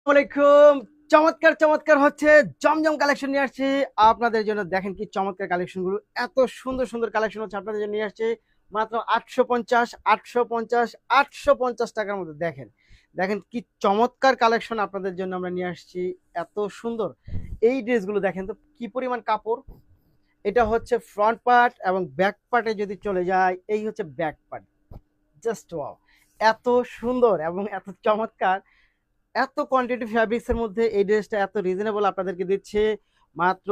আলাইকুম। চমৎকার চমৎকার হচ্ছে জমজম কালেকশন নিয়ে আসছি আপনাদের জন্য। দেখেন কি চমৎকার কালেকশন গুলো, এত সুন্দর সুন্দর কালেকশন হচ্ছে আপনাদের জন্য নিয়ে আসছি মাত্র 850 850 850 টাকার মধ্যে। দেখেন দেখেন কি চমৎকার কালেকশন আপনাদের জন্য আমরা নিয়ে আসছি। এত সুন্দর এই ড্রেসগুলো দেখেন তো কি পরিমাণ কাপড়। এটা হচ্ছে ফ্রন্ট পার্ট এবং ব্যাক পার্টে যদি চলে যায়, এই হচ্ছে ব্যাক পার্ট। জাস্ট ওয়াও, এত সুন্দর এবং এত চমৎকার। এত কোয়ান্টিটি ফ্যাব্রিক্স এর মধ্যে এই ড্রেসটা এত রিজনেবল আপনাদেরকে দিচ্ছে মাত্র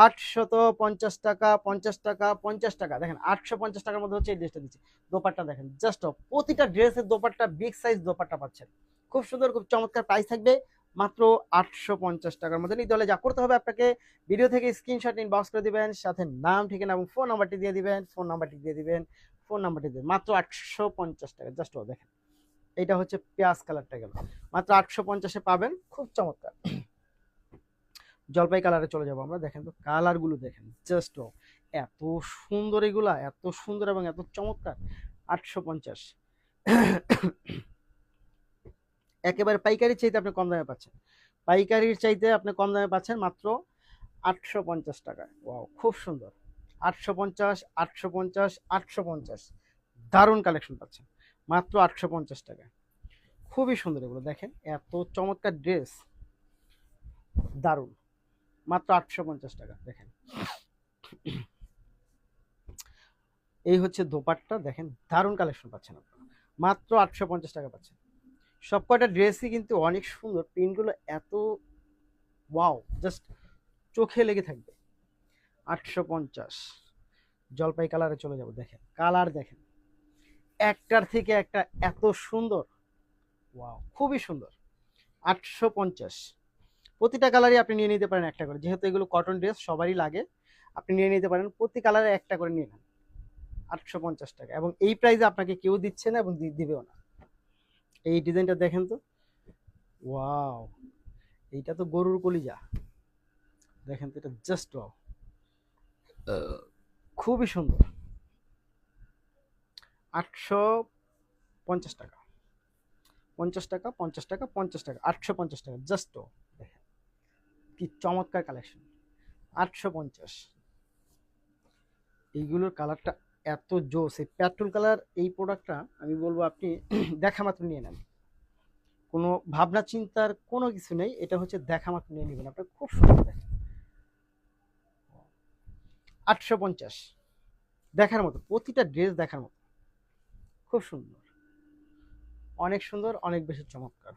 850 টাকা, 50 টাকা, 50 টাকা। দেখেন 850 টাকার মধ্যে হচ্ছে এই ড্রেসটা দিচ্ছে। দোপাট্টা দেখেন জাস্ট, প্রতিটা ড্রেসের দোপাট্টা বিগ সাইজ দোপাট্টা পাচ্ছেন। খুব সুন্দর, খুব চমৎকার প্রাইস থাকবে মাত্র 850 টাকার মধ্যে। নিতে হলে যা করতে হবে, আপনাকে ভিডিও থেকে স্ক্রিনশট ইনবক্স করে দিবেন, সাথে নাম ঠিকানা এবং ফোন নাম্বারটি দিয়ে দিবেন, ফোন নাম্বারটি দিয়ে মাত্র 850 টাকা। জাস্ট দেখেন, এটা হচ্ছে পেঁয়াজ কালারটা গেল, মাত্র 850-এ পাবেন। খুব চমৎকার। জলপাই কালারে চলে যাবো আমরা। দেখেন তো কালার গুলো দেখেন জাস্ট, এত সুন্দর এগুলা, এত সুন্দর এবং এত চমৎকার। 850 একেবারে পাইকারির চাইতে আপনি কম দামে পাচ্ছেন। পাইকারির চাইতে আপনি কম দামে পাচ্ছেন মাত্র 850 টাকায়। ওয়াও, খুব সুন্দর। 850, 850, 850, দারুণ কালেকশন পাচ্ছেন মাত্র 850 টাকায়। খুবই সুন্দর এগুলো, দেখেন এত চমৎকার ড্রেস, দারুণ। মাত্র 850 টাকা। দেখেন এই হচ্ছে দোপাট্টা, দেখেন দারুণ কালেকশন পাচ্ছেন আপনারা, মাত্র 850 টাকা পাচ্ছেন। সব কয়টা ড্রেসই কিন্তু অনেক সুন্দর, প্রিন্টগুলো এত ওয়াও, জাস্ট চোখে লেগে থাকবে। 850। জলপাই কালারে চলে যাব। দেখেন কালার, দেখেন একটার থেকে একটা এত সুন্দর। ওয়াও, খুবই সুন্দর। 850। প্রতিটা কালারই আপনি নিয়ে নিতে পারেন একটা করে, যেহেতু এগুলো কটন ড্রেস সবারই লাগে। আপনি নিয়ে নিতে পারেন, প্রতি কালারে একটা করে নিয়ে নেন। 850 টাকা, এবং এই প্রাইসে আপনাকে কেউ দিচ্ছে না এবং দিবেও না। এই ডিজাইনটা দেখেন তো, ওয়াও, এইটা তো গরুর কলিজা। দেখেন তো, এটা জাস্ট ওয়াও, খুবই সুন্দর। 850 টাকা, 50 টাকা, 50 টাকা, 50 টাকা, 850 টাকা জাস্ট। দেখেন কি চমৎকার কালেকশন। 850। এইগুলোর কালারটা এত জোস, এই পেট্রোল কালার এই প্রোডাক্টটা আমি বলবো আপনি দেখা মাত্র নিয়ে নেন। কোনো ভাবনা চিন্তার কোনো কিছু নেই, এটা হচ্ছে দেখা মাত্র নিয়ে নেবেন আপনার। খুব সুন্দর দেখেন। 850, দেখার মতো, প্রতিটা ড্রেস দেখার মতো, খুব সুন্দর, অনেক সুন্দর, অনেক বেশি চমৎকার।